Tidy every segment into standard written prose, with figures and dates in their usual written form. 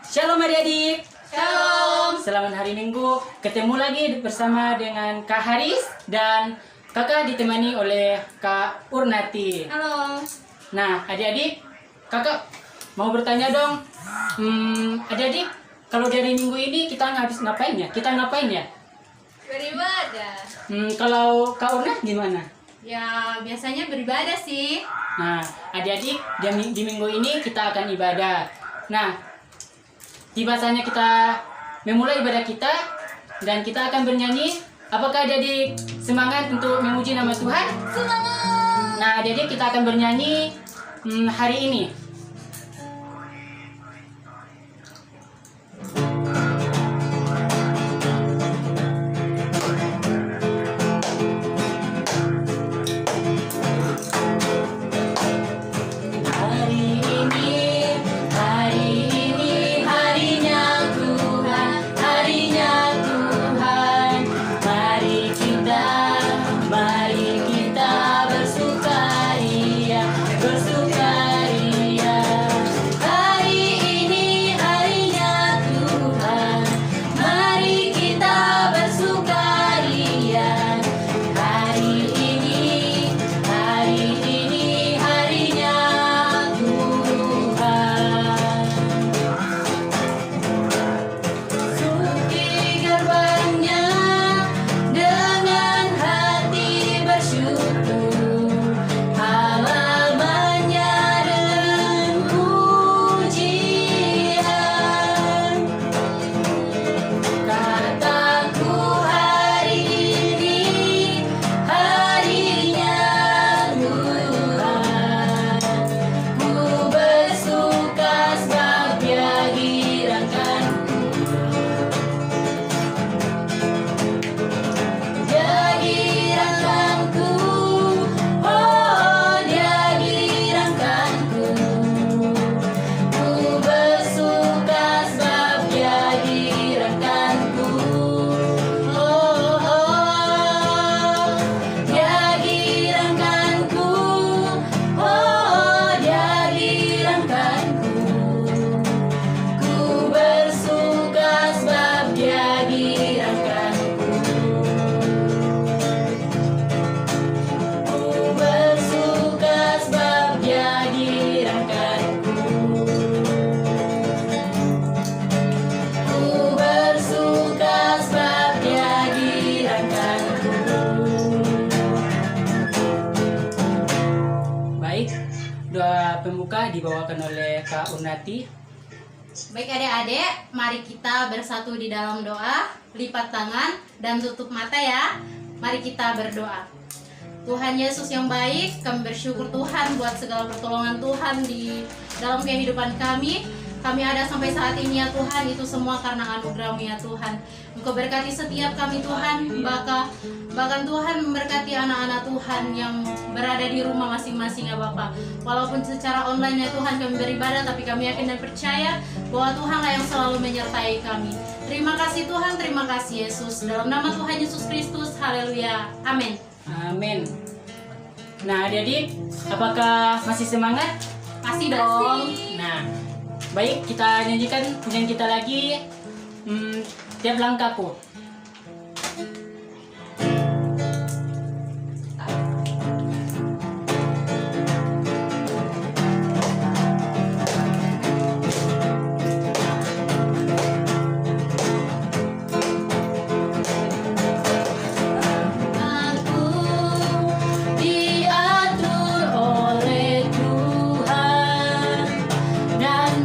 Shalom adik-adik. Shalom. Selamat hari Minggu. Ketemu lagi bersama dengan Kak Haris dan kakak ditemani oleh Kak Urnati. Halo. Nah, adik-adik, kakak mau bertanya dong. Adik-adik, kalau dari minggu ini kita habis ngapain ya? Kita ngapain ya? Beribadah. Kalau Kak Urna gimana? Ya, biasanya beribadah sih. Nah, adik-adik, di minggu ini kita akan ibadah. Nah, tiba saatnya kita memulai ibadah kita dan kita akan bernyanyi. Apakah adik-adik semangat untuk memuji nama Tuhan? Semangat. Nah, adik-adik kita akan bernyanyi hari ini. Doa pembuka dibawakan oleh Kak Urnati. Baik adik-adik, mari kita bersatu di dalam doa. Lipat tangan dan tutup mata ya. Mari kita berdoa. Tuhan Yesus yang baik, kami bersyukur Tuhan buat segala pertolongan Tuhan di dalam kehidupan kami. Kami ada sampai saat ini ya Tuhan, itu semua karena anugerah-Mu ya Tuhan. Engkau berkati setiap kami Tuhan, bahkan Tuhan memberkati anak-anak Tuhan yang berada di rumah masing-masing ya Bapak. Walaupun secara online ya Tuhan kami beribadah, tapi kami yakin dan percaya bahwa Tuhanlah yang selalu menyertai kami. Terima kasih Tuhan, terima kasih Yesus. Dalam nama Tuhan Yesus Kristus, haleluya, amin. Amin. Nah adik-adik, apakah masih semangat? Masih dong. Nah, baik, kita nyanyikan pujian kita lagi. Tiap langkahku.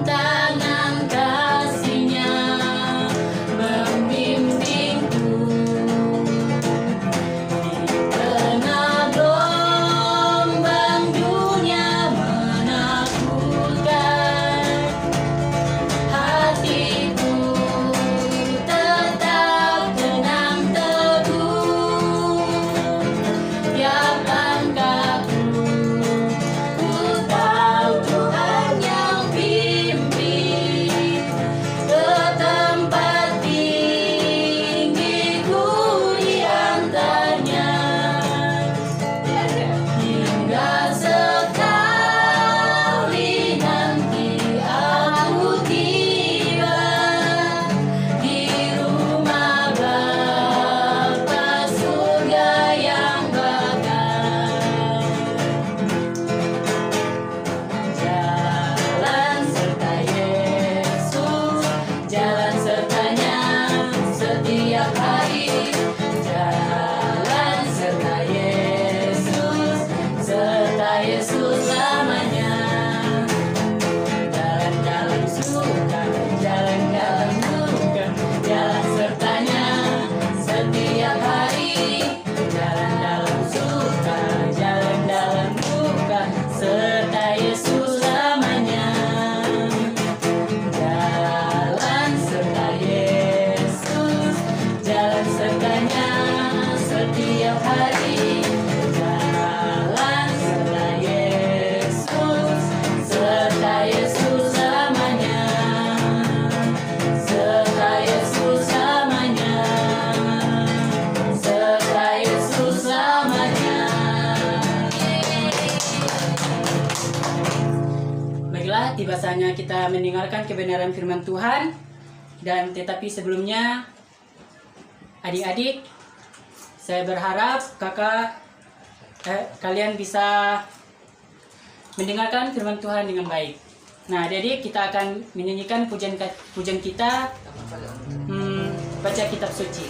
Tangan kasih-Nya membimbing tiba saatnya kita mendengarkan kebenaran firman Tuhan. Dan tetapi sebelumnya, adik-adik, saya berharap kalian bisa mendengarkan firman Tuhan dengan baik. Nah, jadi kita akan menyanyikan pujian kita, baca kitab suci.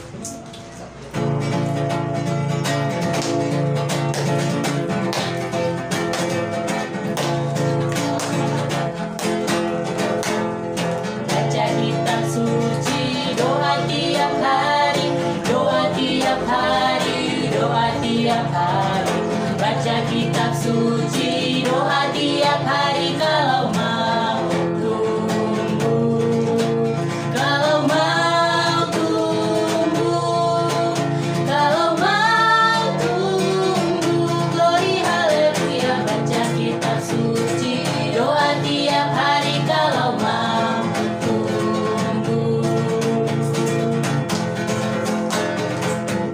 Baca kitab suci, doa tiap hari, doa tiap hari, doa tiap hari. Baca kitab suci, doa tiap hari kalau mau tumbuh, kalau mau tumbuh, kalau mau tumbuh. Glory haleluya. Baca kitab suci, doa tiap hari kalau mau tumbuh.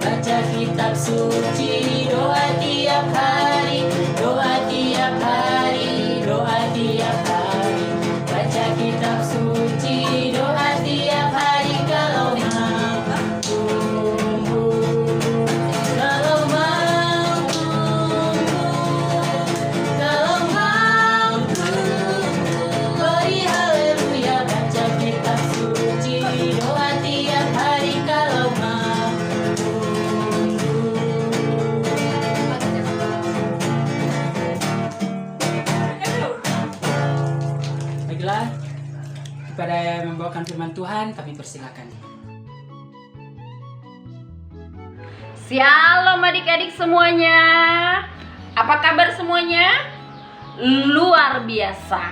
Baca kitab suci, doa tiap hari, doa tiap hari, doa tiap hari. Baca kitab suci, doa tiap hari kalau mau tumbuh, kalau mau tumbuh, kalau mau tumbuh. Glory haleluya. Baca kitab suci, doa tiap hari kalau mau tumbuh. Baiklah, kepada yang membawakan firman Tuhan, kami persilakan. Shalom adik-adik semuanya. Apa kabar semuanya? Luar biasa.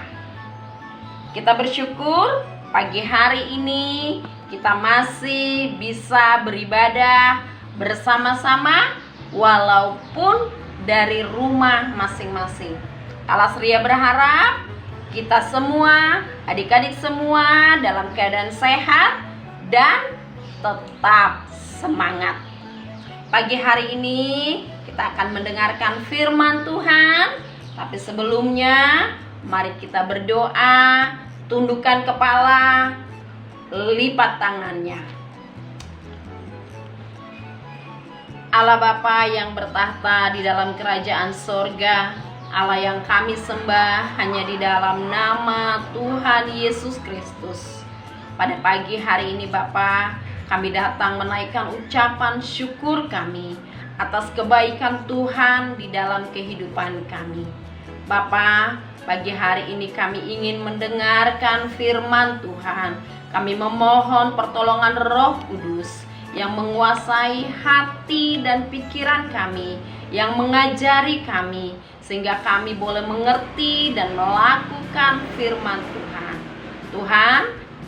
Kita bersyukur pagi hari ini kita masih bisa beribadah bersama-sama walaupun dari rumah masing-masing. Kalas Ria berharap kita semua, adik-adik semua dalam keadaan sehat dan tetap semangat. Pagi hari ini kita akan mendengarkan firman Tuhan. Tapi sebelumnya mari kita berdoa, tundukkan kepala, lipat tangannya. Allah Bapa yang bertahta di dalam kerajaan sorga, Allah yang kami sembah hanya di dalam nama Tuhan Yesus Kristus. Pada pagi hari ini Bapa, kami datang menaikkan ucapan syukur kami atas kebaikan Tuhan di dalam kehidupan kami. Bapa, pagi hari ini kami ingin mendengarkan firman Tuhan. Kami memohon pertolongan Roh Kudus yang menguasai hati dan pikiran kami, yang mengajari kami, sehingga kami boleh mengerti dan melakukan firman Tuhan. Tuhan,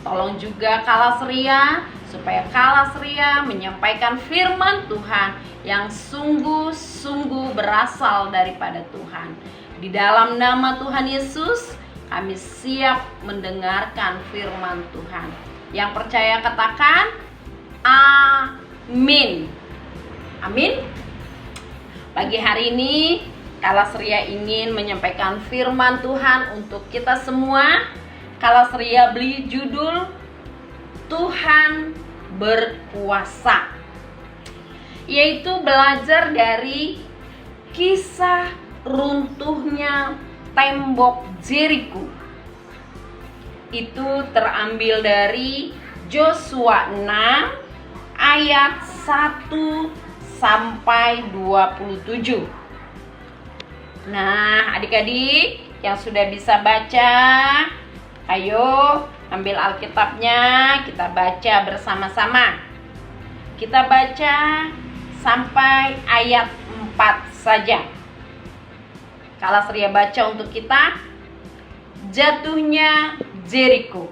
tolong juga Kalas Ria, supaya Kalas Ria menyampaikan firman Tuhan yang sungguh-sungguh berasal daripada Tuhan. Di dalam nama Tuhan Yesus, kami siap mendengarkan firman Tuhan. Yang percaya katakan, amin. Amin. Pagi hari ini, Kalas Ria ingin menyampaikan firman Tuhan untuk kita semua. Kalas Ria beri judul Tuhan berkuasa, yaitu belajar dari kisah runtuhnya tembok Jeriko. Itu terambil dari Yosua 6 ayat 1 sampai 27. Nah, adik-adik yang sudah bisa baca, ayo ambil Alkitabnya, kita baca bersama-sama. Kita baca sampai ayat 4 saja. Kalas Ria baca untuk kita. Jatuhnya Jeriko.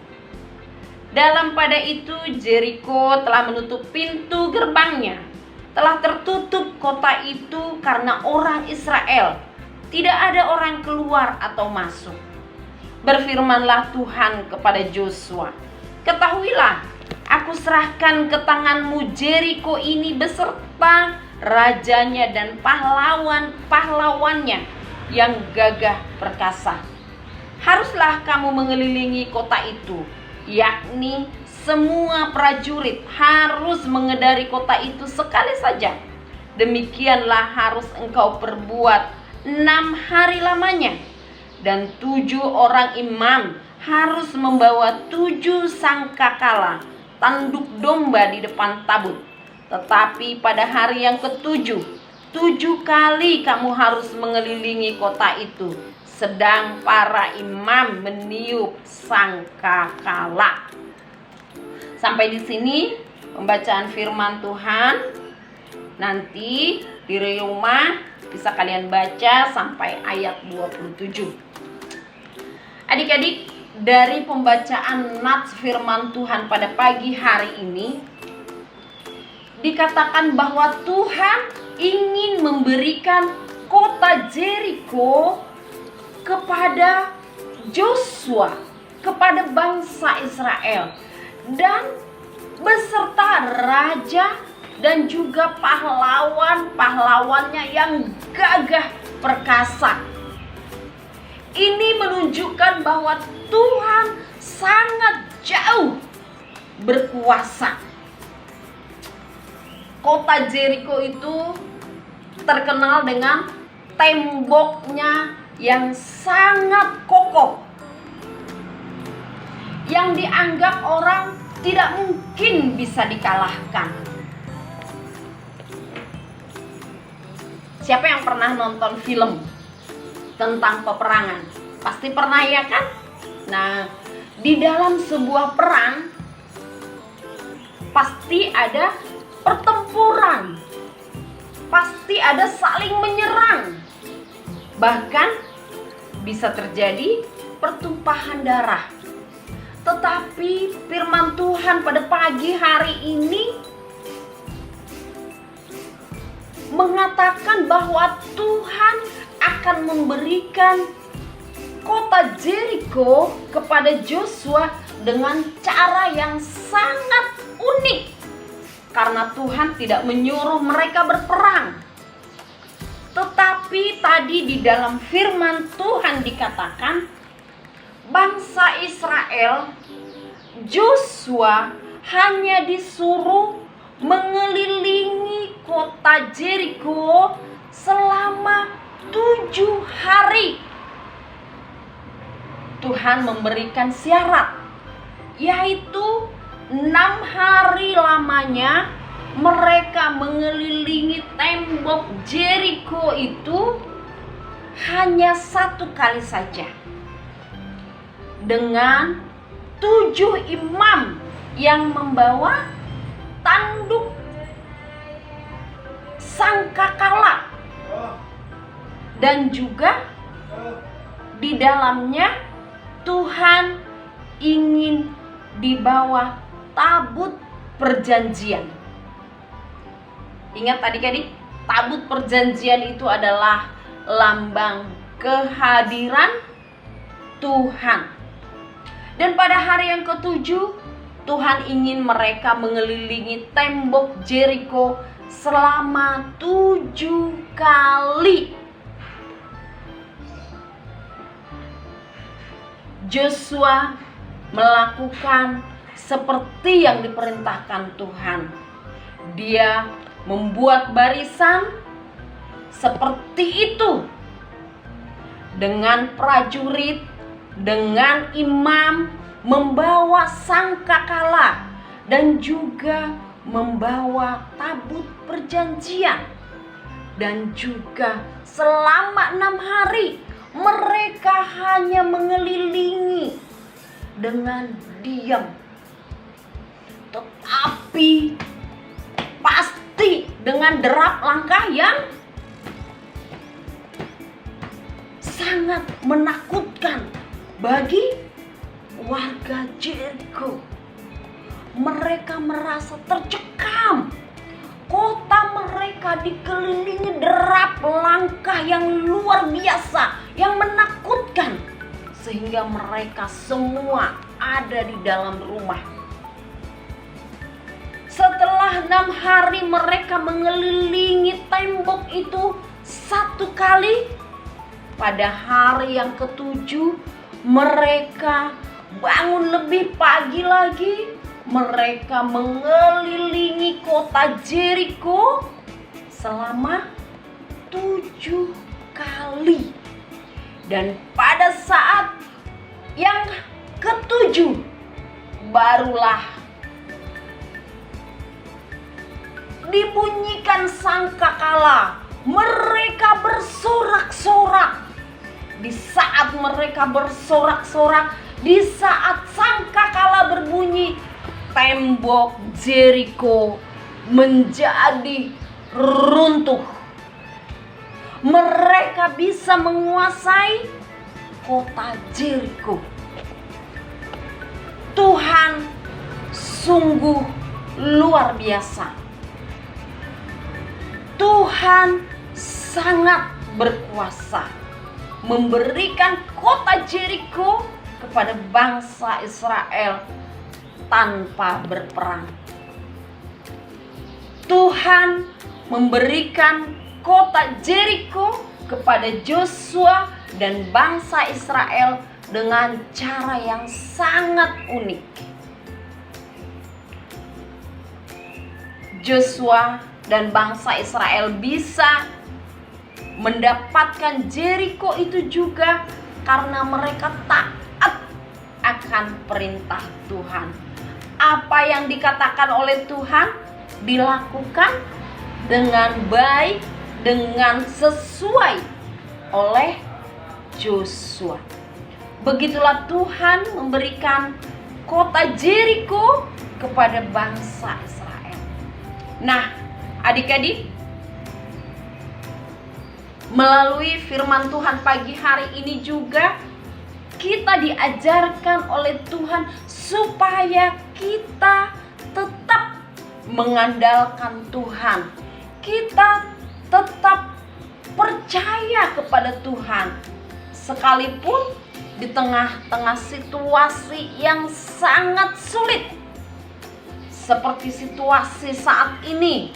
Dalam pada itu Jeriko telah menutup pintu gerbangnya. Telah tertutup kota itu karena orang Israel. Tidak ada orang keluar atau masuk. Berfirmanlah Tuhan kepada Yosua, ketahuilah, aku serahkan ke tanganmu Jeriko ini beserta rajanya dan pahlawan-pahlawannya yang gagah perkasa. haruslah kamu mengelilingi kota itu, yakni semua prajurit harus mengedari kota itu sekali saja. Demikianlah harus engkau perbuat 6 hari lamanya. Dan 7 orang imam harus membawa 7 sangkakala, tanduk domba di depan tabut. Tetapi pada hari yang ke-7, 7 kali kamu harus mengelilingi kota itu, sedang para imam meniup sangkakala. Sampai di sini pembacaan firman Tuhan. Nanti di rumah bisa kalian baca sampai ayat 27. Adik-adik, dari pembacaan nats firman Tuhan pada pagi hari ini dikatakan bahwa Tuhan ingin memberikan kota Jeriko kepada Joshua, kepada bangsa Israel, dan beserta raja dan juga pahlawan-pahlawannya yang gagah perkasa. Ini menunjukkan bahwa Tuhan sangat jauh berkuasa. Kota Jeriko itu terkenal dengan temboknya yang sangat kokoh, yang dianggap orang tidak mungkin bisa dikalahkan. Siapa yang pernah nonton film tentang peperangan? Pasti pernah, ya kan? Nah, di dalam sebuah perang pasti ada pertempuran, pasti ada saling menyerang, bahkan bisa terjadi pertumpahan darah. Tetapi firman Tuhan pada pagi hari ini mengatakan bahwa Tuhan akan memberikan kota Jeriko kepada Joshua dengan cara yang sangat unik. Karena Tuhan tidak menyuruh mereka berperang. Tetapi tadi di dalam firman Tuhan dikatakan, bangsa Israel, Joshua hanya disuruh mengelilingi kota Jeriko selama 7 hari. Tuhan memberikan syarat, yaitu 6 hari lamanya mereka mengelilingi tembok Jeriko itu hanya 1 kali saja, dengan 7 imam yang membawa tanduk sangkakala, dan juga di dalamnya Tuhan ingin dibawa tabut perjanjian. Ingat adik-adik, tabut perjanjian itu adalah lambang kehadiran Tuhan. Dan pada hari yang ke-7, Tuhan ingin mereka mengelilingi tembok Jeriko selama 7 kali. Joshua melakukan seperti yang diperintahkan Tuhan. Dia membuat barisan seperti itu, dengan prajurit, dengan imam membawa sangkakala dan juga membawa tabut perjanjian. Dan juga selama 6 hari mereka hanya mengelilingi dengan diam. Tetapi pasti dengan derap langkah yang sangat menakutkan bagi warga Jeriko. Mereka merasa tercekam. Kota mereka dikelilingi derap langkah yang luar biasa, yang menakutkan, sehingga mereka semua ada di dalam rumah. Setelah 6 hari mereka mengelilingi tembok itu 1 kali, pada hari yang ke-7 mereka bangun lebih pagi lagi. Mereka mengelilingi kota Jeriko selama 7 kali. Dan pada saat yang ke-7 barulah dibunyikan sangkakala. Mereka bersorak-sorak. Di saat mereka bersorak-sorak, di saat sangkakala berbunyi, tembok Jeriko menjadi runtuh. Mereka bisa menguasai kota Jeriko. Tuhan sungguh luar biasa. Tuhan sangat berkuasa memberikan kota Jeriko kepada bangsa Israel tanpa berperang. Tuhan memberikan kota Jeriko kepada Joshua dan bangsa Israel dengan cara yang sangat unik. Joshua dan bangsa Israel bisa mendapatkan Jeriko itu juga karena mereka taat akan perintah Tuhan. Apa yang dikatakan oleh Tuhan dilakukan dengan baik, dengan sesuai oleh Joshua. Begitulah Tuhan memberikan kota Jeriko kepada bangsa Israel. Nah, adik-adik, melalui firman Tuhan pagi hari ini juga kita diajarkan oleh Tuhan supaya kita tetap mengandalkan Tuhan. Kita tetap percaya kepada Tuhan sekalipun di tengah-tengah situasi yang sangat sulit seperti situasi saat ini.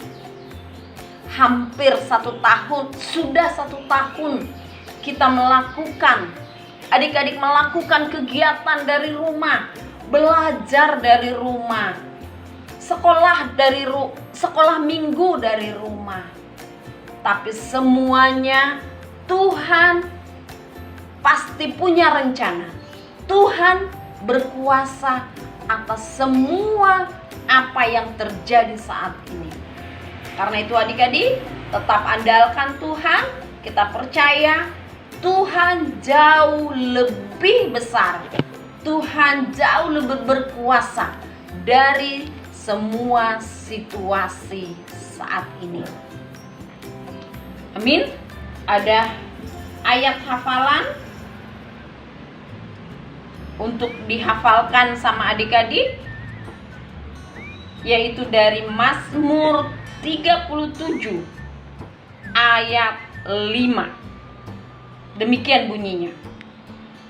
Hampir 1 tahun, sudah 1 tahun kita melakukan, adik-adik melakukan kegiatan dari rumah, belajar dari rumah, sekolah minggu dari rumah. Tapi semuanya Tuhan pasti punya rencana. Tuhan berkuasa atas semua apa yang terjadi saat ini. Karena itu adik-adik, tetap andalkan Tuhan. Kita percaya Tuhan jauh lebih besar. Tuhan jauh lebih berkuasa dari semua situasi saat ini. Amin. Ada ayat hafalan untuk dihafalkan sama adik-adik, yaitu dari Mazmur 37 ayat 5. Demikian bunyinya.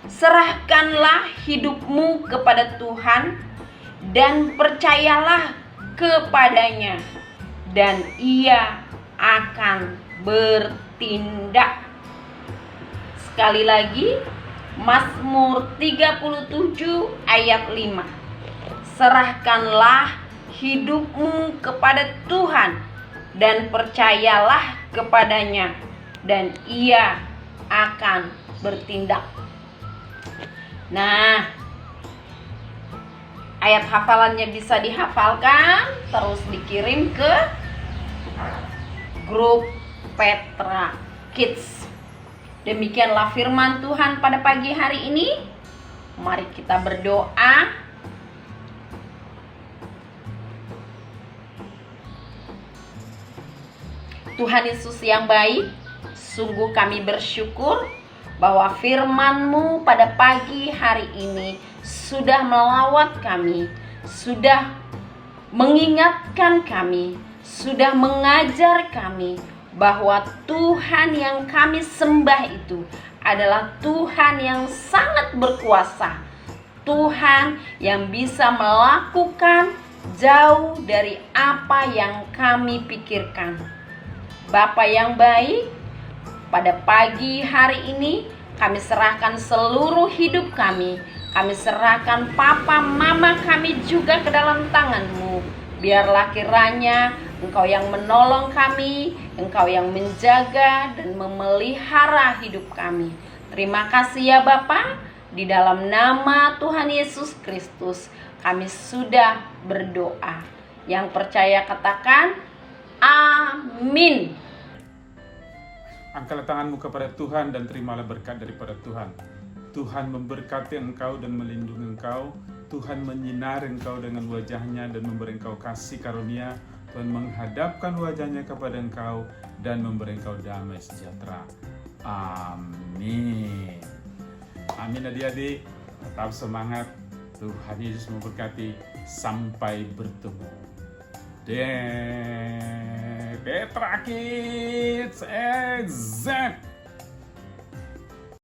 Serahkanlah hidupmu kepada Tuhan dan percayalah kepadanya, dan Ia akan bertindak. Sekali lagi, Mazmur 37 ayat 5. Serahkanlah hidupmu kepada Tuhan dan percayalah kepadanya, dan Ia akan bertindak. Nah, ayat hafalannya bisa dihafalkan, terus dikirim ke grup Petra Kids. Demikianlah firman Tuhan pada pagi hari ini. Mari kita berdoa. Tuhan Yesus yang baik, sungguh kami bersyukur bahwa firman-Mu pada pagi hari ini sudah melawat kami, sudah mengingatkan kami, sudah mengajar kami bahwa Tuhan yang kami sembah itu adalah Tuhan yang sangat berkuasa, Tuhan yang bisa melakukan jauh dari apa yang kami pikirkan. Bapa yang baik, pada pagi hari ini Kami serahkan seluruh hidup kami. Kami serahkan papa mama kami juga ke dalam tangan-Mu. Biarlah kiranya Engkau yang menolong kami, Engkau yang menjaga dan memelihara hidup kami. Terima kasih ya Bapa. Di dalam nama Tuhan Yesus Kristus kami sudah berdoa. Yang percaya katakan amin. Angkatlah tanganmu kepada Tuhan dan terimalah berkat daripada Tuhan. Tuhan memberkati engkau dan melindungi engkau. Tuhan menyinari engkau dengan wajahnya dan memberi engkau kasih karunia. Tuhan menghadapkan wajahnya kepada engkau dan memberi engkau damai sejahtera. Amin. Amin adik-adik. Tetap semangat. Tuhan Yesus memberkati. Sampai bertemu. Petra Kids,